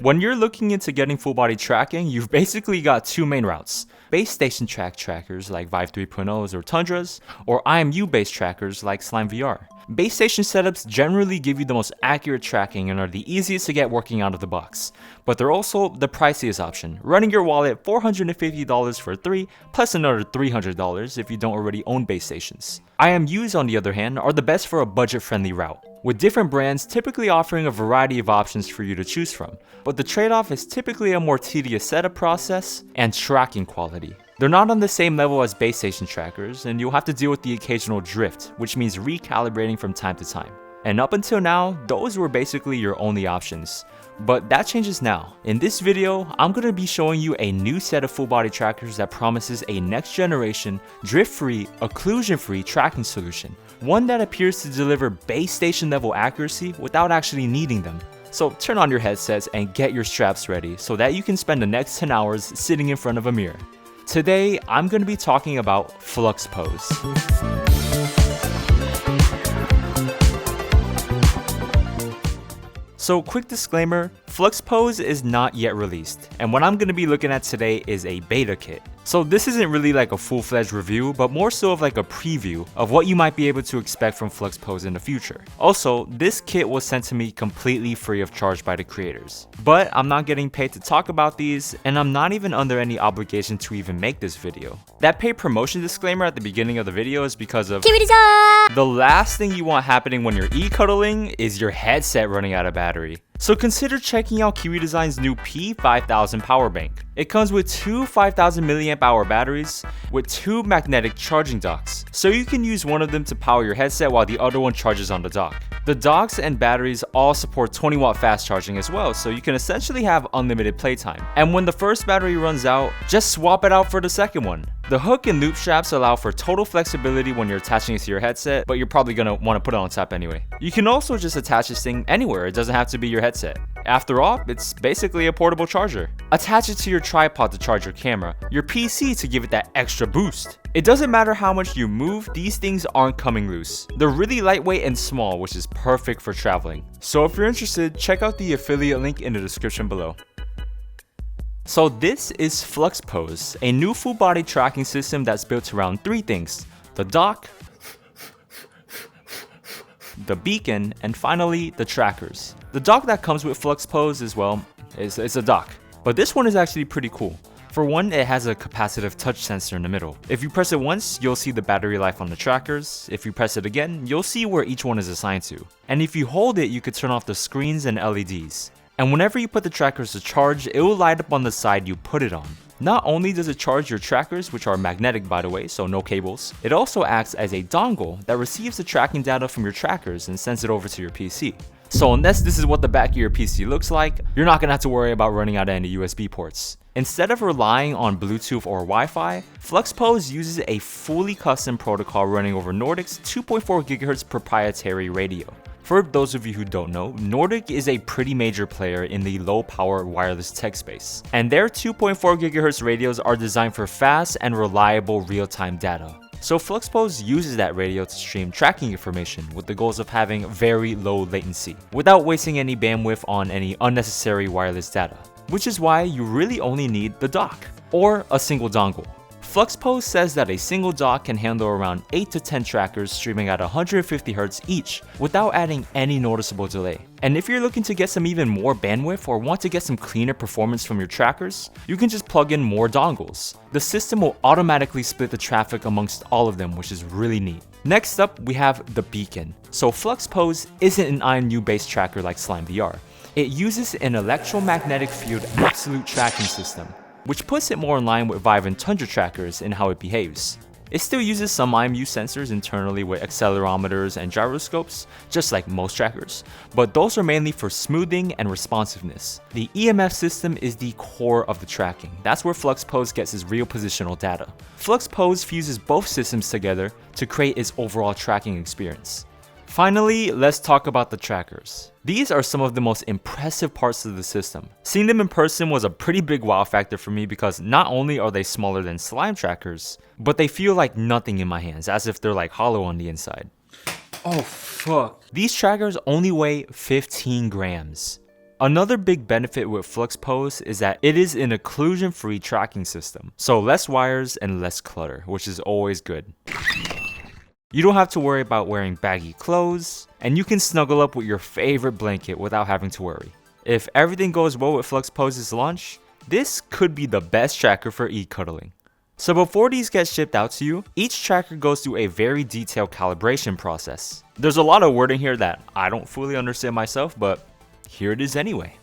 When you're looking into getting full body tracking, you've basically got two main routes. Base station trackers like Vive 3.0s or Tundras, or IMU based trackers like Slime VR. Base station setups generally give you the most accurate tracking and are the easiest to get working out of the box, but they're also the priciest option, running your wallet $450 for 3, plus another $300 if you don't already own base stations. IMUs, on the other hand, are the best for a budget-friendly route, with different brands typically offering a variety of options for you to choose from, but the trade-off is typically a more tedious setup process and tracking quality. They're not on the same level as base station trackers, and you'll have to deal with the occasional drift, which means recalibrating from time to time. And up until now, those were basically your only options. But that changes now. In this video, I'm going to be showing you a new set of full body trackers that promises a next generation, drift-free, occlusion-free tracking solution. One that appears to deliver base station level accuracy without actually needing them. So turn on your headsets and get your straps ready so that you can spend the next 10 hours sitting in front of a mirror. Today, I'm going to be talking about FluxPose. So quick disclaimer, FluxPose is not yet released, and what I'm going to be looking at today is a beta kit. So this isn't really like a full-fledged review, but more so of like a preview of what you might be able to expect from FluxPose in the future. Also, this kit was sent to me completely free of charge by the creators. But I'm not getting paid to talk about these, and I'm not even under any obligation to even make this video. That paid promotion disclaimer at the beginning of the video is because of the last thing you want happening when you're e-cuddling is your headset running out of battery. So consider checking out Quay Design's new P5000 power bank. It comes with two 5000 mAh batteries with two magnetic charging docks, so you can use one of them to power your headset while the other one charges on the dock. The docks and batteries all support 20-watt fast charging as well, so you can essentially have unlimited playtime. And when the first battery runs out, just swap it out for the second one. The hook and loop straps allow for total flexibility when you're attaching it to your headset, but you're probably going to want to put it on top anyway. You can also just attach this thing anywhere, it doesn't have to be your headset. After all, it's basically a portable charger. Attach it to your tripod to charge your camera, your PC to give it that extra boost. It doesn't matter how much you move, these things aren't coming loose. They're really lightweight and small, which is perfect for traveling. So if you're interested, check out the affiliate link in the description below. So this is FluxPose, a new full body tracking system that's built around three things: the dock, the beacon, and finally the trackers. The dock that comes with FluxPose as well is a dock, but this one is actually pretty cool. For one, it has a capacitive touch sensor in the middle. If you press it once, you'll see the battery life on the trackers. If you press it again, you'll see where each one is assigned to. And if you hold it, you could turn off the screens and LEDs. And whenever you put the trackers to charge, it will light up on the side you put it on. Not only does it charge your trackers, which are magnetic by the way, so no cables, it also acts as a dongle that receives the tracking data from your trackers and sends it over to your PC. So unless this is what the back of your PC looks like, you're not going to have to worry about running out of any USB ports. Instead of relying on Bluetooth or Wi-Fi, FluxPose uses a fully custom protocol running over Nordic's 2.4 GHz proprietary radio. For those of you who don't know, Nordic is a pretty major player in the low-power wireless tech space, and their 2.4 GHz radios are designed for fast and reliable real-time data. So FluxPose uses that radio to stream tracking information with the goals of having very low latency, without wasting any bandwidth on any unnecessary wireless data, which is why you really only need the dock, or a single dongle. FluxPose says that a single dock can handle around 8 to 10 trackers streaming at 150Hz each without adding any noticeable delay. And if you're looking to get some even more bandwidth or want to get some cleaner performance from your trackers, you can just plug in more dongles. The system will automatically split the traffic amongst all of them, which is really neat. Next up, we have the beacon. So FluxPose isn't an IMU based tracker like Slime VR. It uses an electromagnetic field absolute tracking system, which puts it more in line with Vive and Tundra trackers in how it behaves. It still uses some IMU sensors internally with accelerometers and gyroscopes, just like most trackers, but those are mainly for smoothing and responsiveness. The EMF system is the core of the tracking. That's where FluxPose gets its real positional data. FluxPose fuses both systems together to create its overall tracking experience. Finally, let's talk about the trackers. These are some of the most impressive parts of the system. Seeing them in person was a pretty big wow factor for me because not only are they smaller than slime trackers, but they feel like nothing in my hands, as if they're like hollow on the inside. Oh fuck. These trackers only weigh 15 grams. Another big benefit with FluxPose is that it is an occlusion-free tracking system, so less wires and less clutter, which is always good. You don't have to worry about wearing baggy clothes, and you can snuggle up with your favorite blanket without having to worry. If everything goes well with FluxPose's launch, this could be the best tracker for e-cuddling. So before these get shipped out to you, each tracker goes through a very detailed calibration process. There's a lot of wording here that I don't fully understand myself, but here it is anyway.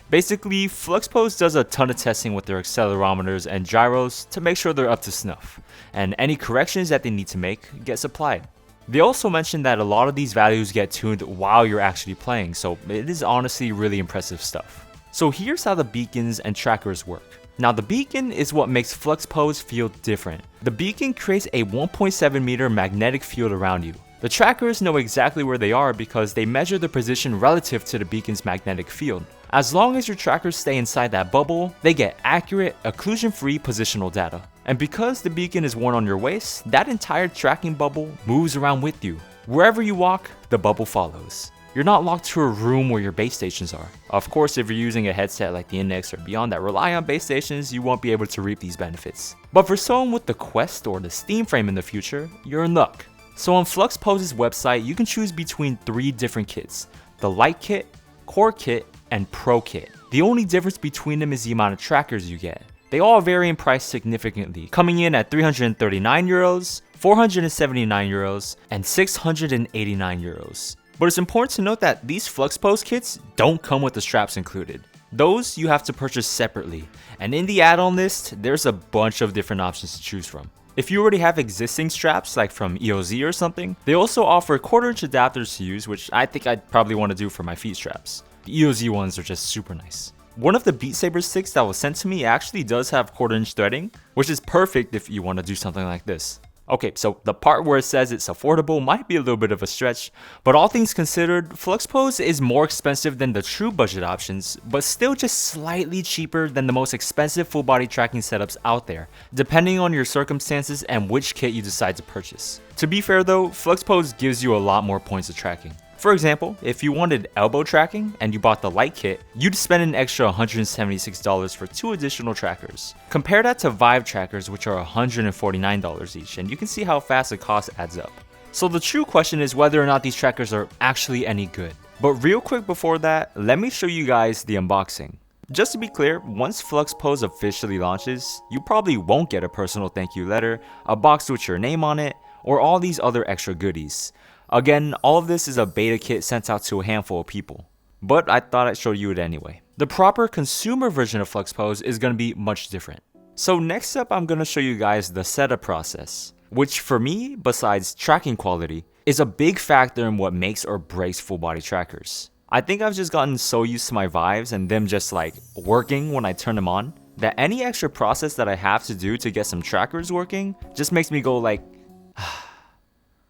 Basically, FluxPose does a ton of testing with their accelerometers and gyros to make sure they're up to snuff, and any corrections that they need to make get supplied. They also mentioned that a lot of these values get tuned while you're actually playing, so it is honestly really impressive stuff. So here's how the beacons and trackers work. Now the beacon is what makes FluxPose feel different. The beacon creates a 1.7 meter magnetic field around you. The trackers know exactly where they are because they measure the position relative to the beacon's magnetic field. As long as your trackers stay inside that bubble, they get accurate, occlusion-free positional data. And because the beacon is worn on your waist, that entire tracking bubble moves around with you. Wherever you walk, the bubble follows. You're not locked to a room where your base stations are. Of course, if you're using a headset like the Index or beyond that rely on base stations, you won't be able to reap these benefits. But for someone with the Quest or the Steam Frame in the future, you're in luck. So on FluxPose's website, you can choose between 3 different kits: the Lite kit, Core kit, and Pro kit. The only difference between them is the amount of trackers you get. They all vary in price significantly, coming in at €339, €479, and €689. But it's important to note that these FluxPose kits don't come with the straps included. Those you have to purchase separately, and in the add-on list, there's a bunch of different options to choose from. If you already have existing straps like from EOZ or something, they also offer 1/4-inch adapters to use, which I think I'd probably want to do for my feet straps. The EOZ ones are just super nice. One of the Beat Saber sticks that was sent to me actually does have 1/4-inch threading, which is perfect if you want to do something like this. Okay, so the part where it says it's affordable might be a little bit of a stretch, but all things considered, FluxPose is more expensive than the true budget options, but still just slightly cheaper than the most expensive full body tracking setups out there, depending on your circumstances and which kit you decide to purchase. To be fair though, FluxPose gives you a lot more points of tracking. For example, if you wanted elbow tracking and you bought the Lite kit, you'd spend an extra $176 for 2 additional trackers. Compare that to Vive trackers, which are $149 each, and you can see how fast the cost adds up. So the true question is whether or not these trackers are actually any good. But real quick before that, let me show you guys the unboxing. Just to be clear, once FluxPose officially launches, you probably won't get a personal thank you letter, a box with your name on it, or all these other extra goodies. Again, all of this is a beta kit sent out to a handful of people, but I thought I'd show you it anyway. The proper consumer version of FluxPose is going to be much different. So next up, I'm going to show you guys the setup process, which for me, besides tracking quality, is a big factor in what makes or breaks full body trackers. I think I've just gotten so used to my Vives and them just like working when I turn them on, that any extra process that I have to do to get some trackers working just makes me go like,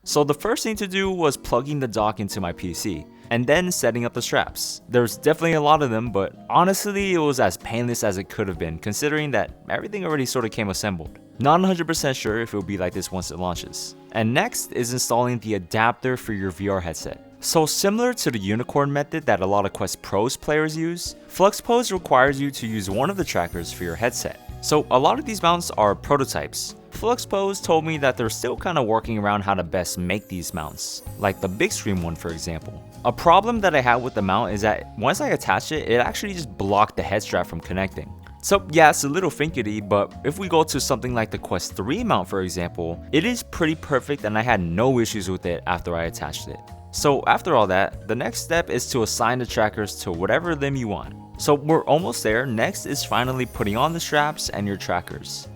So the first thing to do was plugging the dock into my PC, and then setting up the straps. There's definitely a lot of them, but honestly it was as painless as it could have been, considering that everything already sort of came assembled. Not 100% sure if it will be like this once it launches. And next is installing the adapter for your VR headset. So similar to the unicorn method that a lot of Quest Pros players use, FluxPose requires you to use one of the trackers for your headset. So a lot of these mounts are prototypes. FluxPose told me that they're still kind of working around how to best make these mounts, like the Big Stream one for example. A problem that I had with the mount is that once I attached it, it actually just blocked the head strap from connecting. So yeah, it's a little finkety, but if we go to something like the Quest 3 mount for example, it is pretty perfect and I had no issues with it after I attached it. So after all that, the next step is to assign the trackers to whatever limb you want. So we're almost there. Next is finally putting on the straps and your trackers.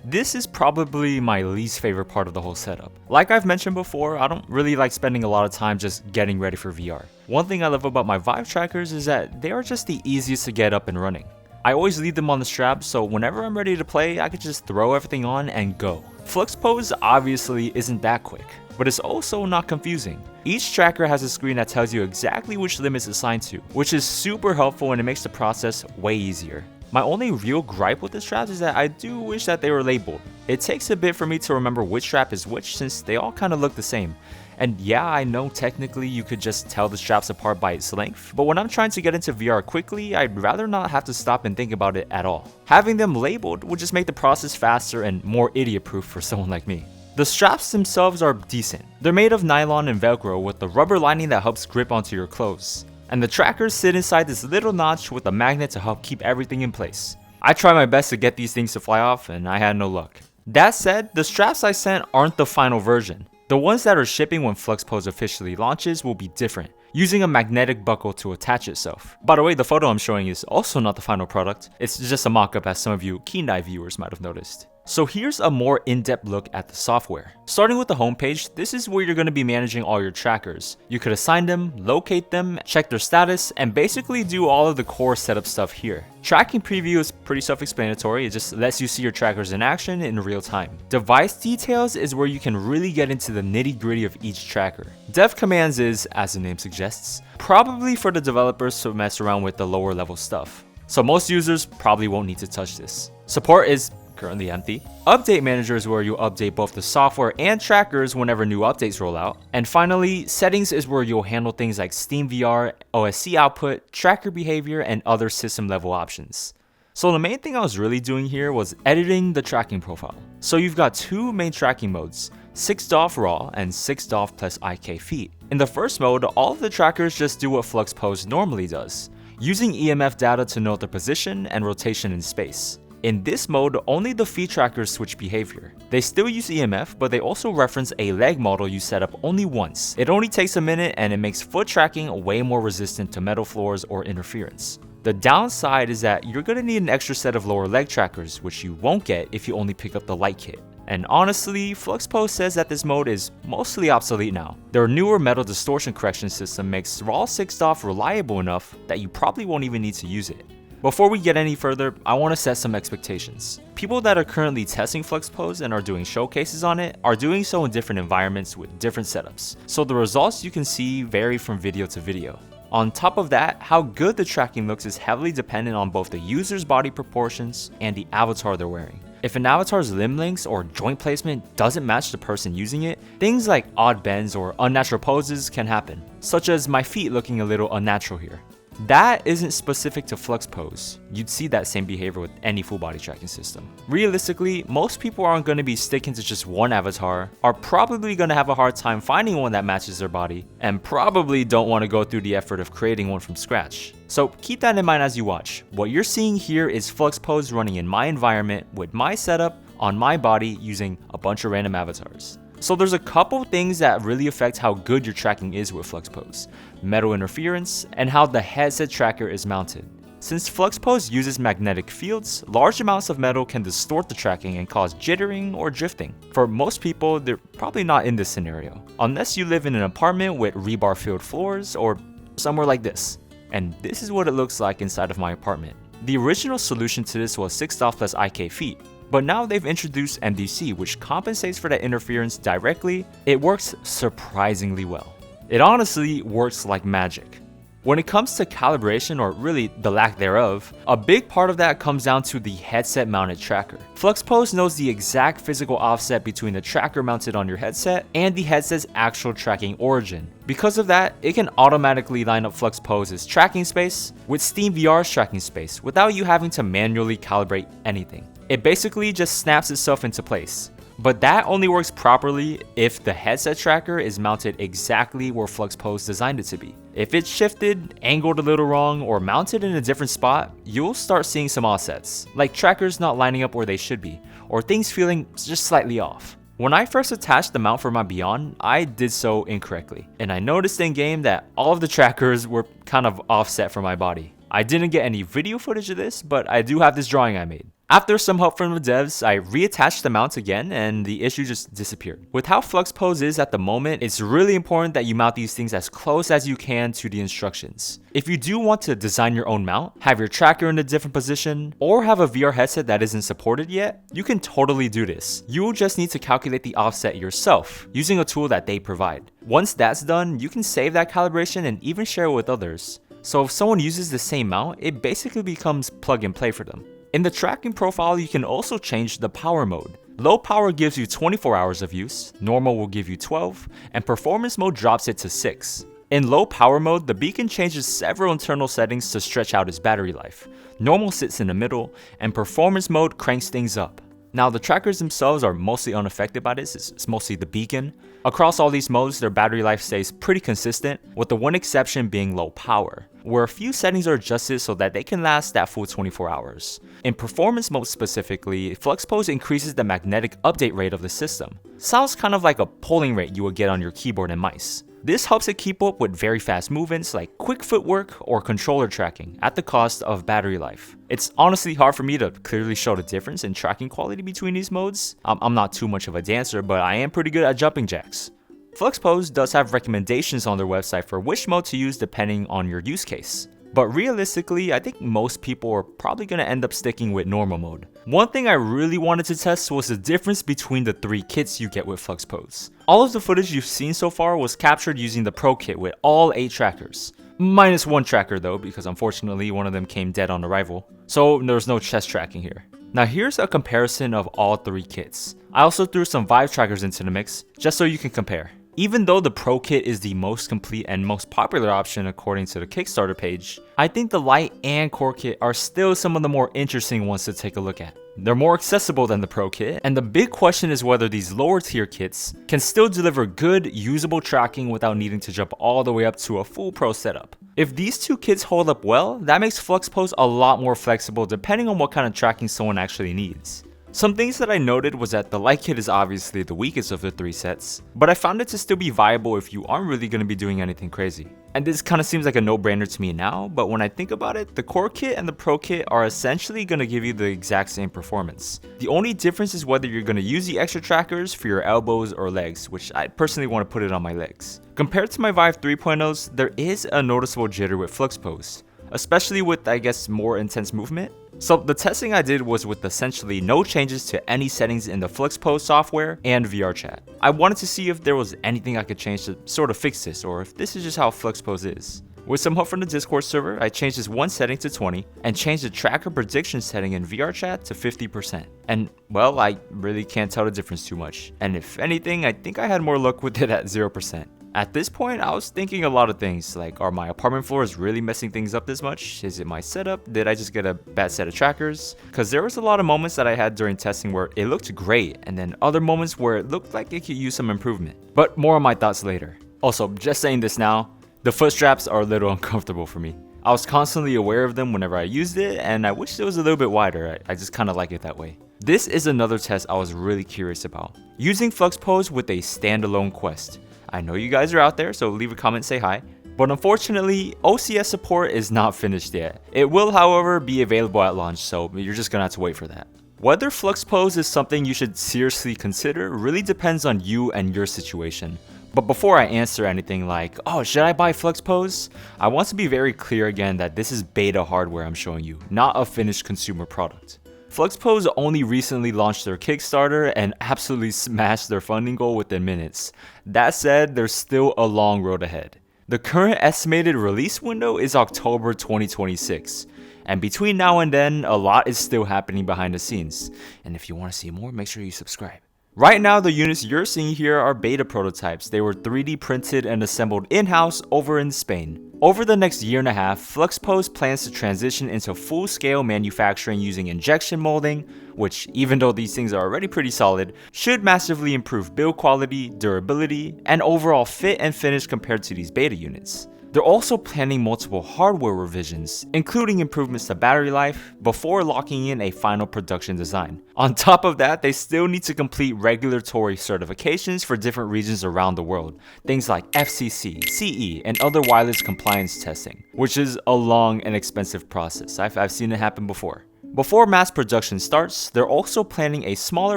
This is probably my least favorite part of the whole setup. Like I've mentioned before, I don't really like spending a lot of time just getting ready for VR. One thing I love about my Vive trackers is that they are just the easiest to get up and running. I always leave them on the strap, so whenever I'm ready to play, I could just throw everything on and go. FluxPose obviously isn't that quick, but it's also not confusing. Each tracker has a screen that tells you exactly which limb it's assigned to, which is super helpful and it makes the process way easier. My only real gripe with the straps is that I do wish that they were labeled. It takes a bit for me to remember which strap is which since they all kind of look the same. And yeah, I know technically you could just tell the straps apart by its length, but when I'm trying to get into VR quickly, I'd rather not have to stop and think about it at all. Having them labeled would just make the process faster and more idiot-proof for someone like me. The straps themselves are decent. They're made of nylon and velcro with the rubber lining that helps grip onto your clothes. And the trackers sit inside this little notch with a magnet to help keep everything in place. I tried my best to get these things to fly off and I had no luck. That said, the straps I sent aren't the final version. The ones that are shipping when FluxPose officially launches will be different, using a magnetic buckle to attach itself. By the way, the photo I'm showing is also not the final product, it's just a mock-up as some of you Quay viewers might have noticed. So here's a more in-depth look at the software. Starting with the homepage, this is where you're going to be managing all your trackers. You could assign them, locate them, check their status, and basically do all of the core setup stuff here. Tracking preview is pretty self-explanatory, it just lets you see your trackers in action in real time. Device details is where you can really get into the nitty-gritty of each tracker. Dev commands is, as the name suggests, probably for the developers to mess around with the lower level stuff. So most users probably won't need to touch this. Support is currently empty. Update manager is where you update both the software and trackers whenever new updates roll out. And finally, settings is where you'll handle things like Steam VR, OSC output, tracker behavior, and other system level options. So the main thing I was really doing here was editing the tracking profile. So you've got two main tracking modes, 6DOF raw and 6DOF plus IK feet. In the first mode, all of the trackers just do what FluxPose normally does, using EMF data to note the position and rotation in space. In this mode, only the feet trackers switch behavior. They still use EMF, but they also reference a leg model you set up only once. It only takes a minute and it makes foot tracking way more resistant to metal floors or interference. The downside is that you're going to need an extra set of lower leg trackers, which you won't get if you only pick up the Lite kit. And honestly, FluxPose says that this mode is mostly obsolete now. Their newer metal distortion correction system makes raw 6DOF reliable enough that you probably won't even need to use it. Before we get any further, I want to set some expectations. People that are currently testing FluxPose and are doing showcases on it are doing so in different environments with different setups, so the results you can see vary from video to video. On top of that, how good the tracking looks is heavily dependent on both the user's body proportions and the avatar they're wearing. If an avatar's limb lengths or joint placement doesn't match the person using it, things like odd bends or unnatural poses can happen, such as my feet looking a little unnatural here. That isn't specific to FluxPose. You'd see that same behavior with any full body tracking system. Realistically, most people aren't going to be sticking to just one avatar, are probably going to have a hard time finding one that matches their body, and probably don't want to go through the effort of creating one from scratch. So keep that in mind as you watch. What you're seeing here is FluxPose running in my environment with my setup on my body using a bunch of random avatars. So there's a couple things that really affect how good your tracking is with FluxPose: metal interference, and how the headset tracker is mounted. Since FluxPose uses magnetic fields, large amounts of metal can distort the tracking and cause jittering or drifting. For most people, they're probably not in this scenario, unless you live in an apartment with rebar-filled floors or somewhere like this. And this is what it looks like inside of my apartment. The original solution to this was 6DOF plus IK feet, but now they've introduced MDC, which compensates for that interference directly. It works surprisingly well. It honestly works like magic. When it comes to calibration, or really the lack thereof, a big part of that comes down to the headset mounted tracker. FluxPose knows the exact physical offset between the tracker mounted on your headset and the headset's actual tracking origin. Because of that, it can automatically line up FluxPose's tracking space with Steam VR's tracking space without you having to manually calibrate anything. It basically just snaps itself into place. But that only works properly if the headset tracker is mounted exactly where FluxPose designed it to be. If it's shifted, angled a little wrong, or mounted in a different spot, you'll start seeing some offsets, like trackers not lining up where they should be, or things feeling just slightly off. When I first attached the mount for my Beyond, I did so incorrectly, and I noticed in game that all of the trackers were kind of offset from my body. I didn't get any video footage of this, but I do have this drawing I made. After some help from the devs, I reattached the mount again and the issue just disappeared. With how FluxPose is at the moment, it's really important that you mount these things as close as you can to the instructions. If you do want to design your own mount, have your tracker in a different position, or have a VR headset that isn't supported yet, you can totally do this. You'll just need to calculate the offset yourself using a tool that they provide. Once that's done, you can save that calibration and even share it with others. So if someone uses the same mount, it basically becomes plug and play for them. In the tracking profile, you can also change the power mode. Low power gives you 24 hours of use, normal will give you 12, and performance mode drops it to 6. In low power mode, the beacon changes several internal settings to stretch out its battery life. Normal sits in the middle, and performance mode cranks things up. Now the trackers themselves are mostly unaffected by this, it's mostly the beacon. Across all these modes, their battery life stays pretty consistent, with the one exception being low power, where a few settings are adjusted so that they can last that full 24 hours. In performance mode specifically, FluxPose increases the magnetic update rate of the system. Sounds kind of like a polling rate you would get on your keyboard and mice. This helps it keep up with very fast movements like quick footwork or controller tracking at the cost of battery life. It's honestly hard for me to clearly show the difference in tracking quality between these modes. I'm not too much of a dancer, but I am pretty good at jumping jacks. FluxPose does have recommendations on their website for which mode to use depending on your use case. But realistically, I think most people are probably going to end up sticking with normal mode. One thing I really wanted to test was the difference between the 3 kits you get with FluxPose. All of the footage you've seen so far was captured using the Pro kit with all 8 trackers. Minus one tracker though, because unfortunately one of them came dead on arrival. So there's no chest tracking here. Now here's a comparison of all 3 kits. I also threw some Vive trackers into the mix, just so you can compare. Even though the Pro kit is the most complete and most popular option according to the Kickstarter page, I think the Lite and Core kit are still some of the more interesting ones to take a look at. They're more accessible than the Pro kit, and the big question is whether these lower tier kits can still deliver good, usable tracking without needing to jump all the way up to a full Pro setup. If these 2 kits hold up well, that makes FluxPose a lot more flexible depending on what kind of tracking someone actually needs. Some things that I noted was that the Lite kit is obviously the weakest of the 3 sets, but I found it to still be viable if you aren't really going to be doing anything crazy. And this kind of seems like a no-brainer to me now, but when I think about it, the Core kit and the Pro kit are essentially going to give you the exact same performance. The only difference is whether you're going to use the extra trackers for your elbows or legs, which I personally want to put it on my legs. Compared to my Vive 3.0s, there is a noticeable jitter with FluxPose, especially with, I guess, more intense movement. So the testing I did was with essentially no changes to any settings in the FluxPose software and VRChat. I wanted to see if there was anything I could change to sort of fix this, or if this is just how FluxPose is. With some help from the Discord server, I changed this one setting to 20 and changed the tracker prediction setting in VRChat to 50%. And well, I really can't tell the difference too much. And if anything, I think I had more luck with it at 0%. At this point, I was thinking a lot of things, like are my apartment floors really messing things up this much? Is it my setup? Did I just get a bad set of trackers? Because there was a lot of moments that I had during testing where it looked great, and then other moments where it looked like it could use some improvement. But more on my thoughts later. Also, just saying this now, the foot straps are a little uncomfortable for me. I was constantly aware of them whenever I used it, and I wish it was a little bit wider. I just kind of like it that way. This is another test I was really curious about. Using FluxPose with a standalone Quest. I know you guys are out there, so leave a comment, say hi. But unfortunately, OCS support is not finished yet. It will, however, be available at launch, so you're just gonna have to wait for that. Whether FluxPose is something you should seriously consider really depends on you and your situation. But before I answer anything like, oh, should I buy FluxPose? I want to be very clear again that this is beta hardware I'm showing you, not a finished consumer product. FluxPose only recently launched their Kickstarter and absolutely smashed their funding goal within minutes. That said, there's still a long road ahead. The current estimated release window is October 2026. And between now and then, a lot is still happening behind the scenes. And if you want to see more, make sure you subscribe. Right now, the units you're seeing here are beta prototypes. They were 3D printed and assembled in-house over in Spain. Over the next year and a half, FluxPose plans to transition into full-scale manufacturing using injection molding, which, even though these things are already pretty solid, should massively improve build quality, durability, and overall fit and finish compared to these beta units. They're also planning multiple hardware revisions, including improvements to battery life, before locking in a final production design. On top of that, they still need to complete regulatory certifications for different regions around the world, things like FCC, CE, and other wireless compliance testing, which is a long and expensive process. I've seen it happen before. Before mass production starts, they're also planning a smaller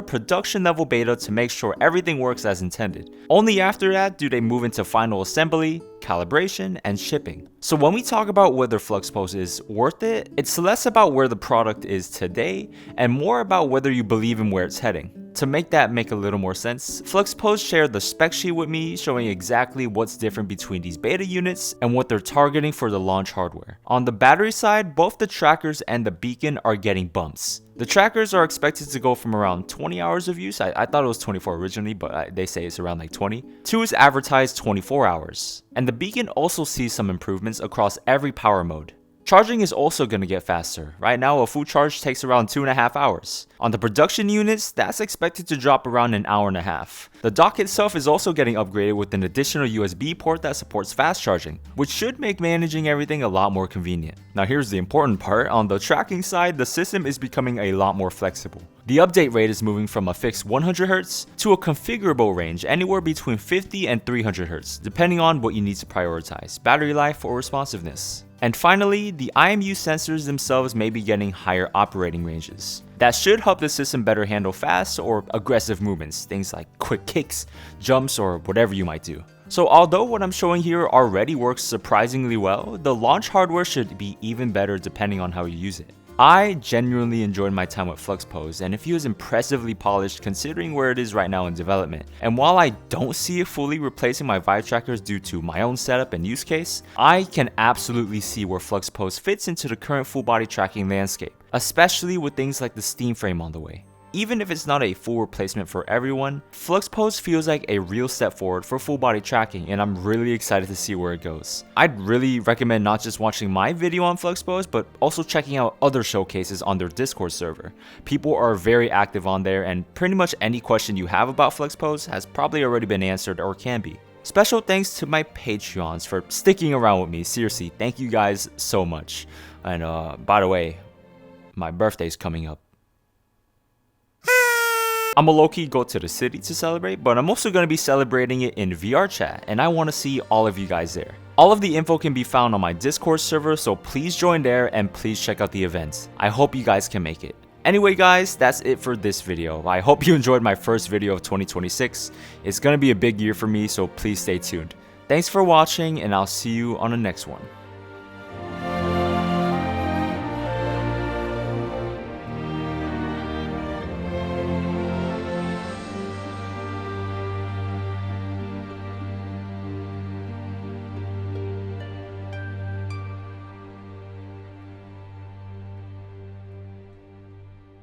production level beta to make sure everything works as intended. Only after that do they move into final assembly, calibration, and shipping. So when we talk about whether FluxPose is worth it, it's less about where the product is today and more about whether you believe in where it's heading. To make that make a little more sense, FluxPose shared the spec sheet with me showing exactly what's different between these beta units and what they're targeting for the launch hardware. On the battery side, both the trackers and the beacon are getting bumps. The trackers are expected to go from around 20 hours of use, I thought it was 24 originally, but they say it's around like 20, to its advertised 24 hours. And the beacon also sees some improvements across every power mode. Charging is also going to get faster. Right now, a full charge takes around 2.5 hours. On the production units, that's expected to drop around an hour and a half. The dock itself is also getting upgraded with an additional USB port that supports fast charging, which should make managing everything a lot more convenient. Now here's the important part, on the tracking side, the system is becoming a lot more flexible. The update rate is moving from a fixed 100Hz to a configurable range anywhere between 50 and 300Hz, depending on what you need to prioritize, battery life or responsiveness. And finally, the IMU sensors themselves may be getting higher operating ranges. That should help the system better handle fast or aggressive movements, things like quick kicks, jumps, or whatever you might do. So although what I'm showing here already works surprisingly well, the launch hardware should be even better depending on how you use it. I genuinely enjoyed my time with FluxPose, and it feels impressively polished considering where it is right now in development. And while I don't see it fully replacing my Vive trackers due to my own setup and use case, I can absolutely see where FluxPose fits into the current full body tracking landscape, especially with things like the Steam frame on the way. Even if it's not a full replacement for everyone, FluxPose feels like a real step forward for full body tracking, and I'm really excited to see where it goes. I'd really recommend not just watching my video on FluxPose, but also checking out other showcases on their Discord server. People are very active on there, and pretty much any question you have about FluxPose has probably already been answered or can be. Special thanks to my Patreons for sticking around with me. Seriously, thank you guys so much. And by the way, my birthday's coming up. I'm a low-key go to the city to celebrate, but I'm also going to be celebrating it in VR chat, and I want to see all of you guys there. All of the info can be found on my Discord server, so please join there and please check out the events. I hope you guys can make it. Anyway guys, that's it for this video. I hope you enjoyed my first video of 2026. It's going to be a big year for me, so please stay tuned. Thanks for watching, and I'll see you on the next one.